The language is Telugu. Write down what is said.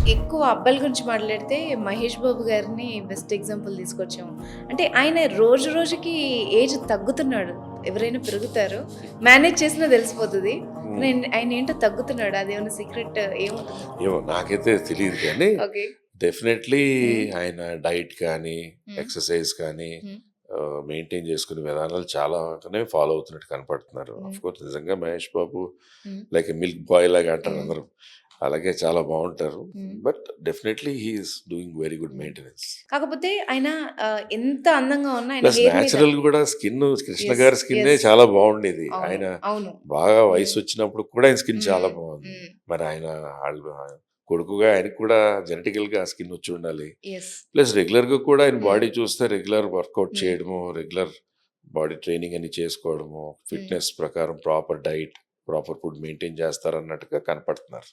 ఎక్కువ అబ్బాయిల గురించి మాట్లాడితే 'మహేష్ బాబు' గారిని బెస్ట్ ఎగ్జాంపుల్ తీసుకొచ్చాము. అంటే ఆయన రోజు రోజుకి ఏజ్ తగ్గుతున్నాడు. ఎవరైనా పెరుగుతారు. మేనేజ్ చేసినా తెలిసిపోతది. కానీ హ్మ్. ఆయన ఏంటో తగ్గుతున్నాడు. అదేమన్నా సీక్రెట్ ఏముంటుంది? ఏమో నాకైతే తెలీదు కానీ ఓకే. డెఫినెట్‌లీ హ్మ్. ఆయన డైట్ కానీ, హ్మ్. ఎక్సర్‌సైజ్ కానీ హ్మ్. మెయింటైన్ చేసుకునే విధానాలు చాలానే ఫాలో అవుతున్నట్టు కనపడుతున్నారు. హ్మ్. ఆఫ్‌కోర్స్ నిజంగా మహేష్ బాబు హ్మ్. లైక్ మిల్క్ బాయ్ లాగా అంటారు హ్మ్. అందరూ. అలాగే చాలా బావుంటారు. హ్మ్. But definitely he is doing very good హ్మ్. మెయింటెనెన్స్. కాకపోతే ఆయన ఎంత అందంగా ఉన్నా ఆయన ప్లస్ హెయిర్ మీద నేచురల్ కూడా స్కిన్ కృష్ణ యెస్. గారి స్కిన్నే యెస్. చాలా బాగుండేది. అవును. ఆయన అవును. బాగా హ్మ్. వయసొచ్చినప్పుడు కూడా ఆయన స్కిన్ చాలా హ్మ్. బాగుంది. హ్మ్. మరి ఆయన ఆళ్ళు కొడుకుగా ఆయనకి కూడా జెనెటికల్‌గా ఆ స్కిన్ వచ్చుండాలి. యెస్. ప్లస్ రెగ్యులర్‌గా కూడా ఆయన హ్మ్. బాడీ చూస్తే రెగ్యులర్ వర్కౌట్ హ్మ్. చేయడము, రెగ్యులర్ బాడీ ట్రైనింగ్ అని చేసుకోవడము, హ్మ్. ఫిట్‌నెస్ ప్రకారం proper diet, proper food maintain చేస్తారన్నట్టుగా కనపడుతున్నారు.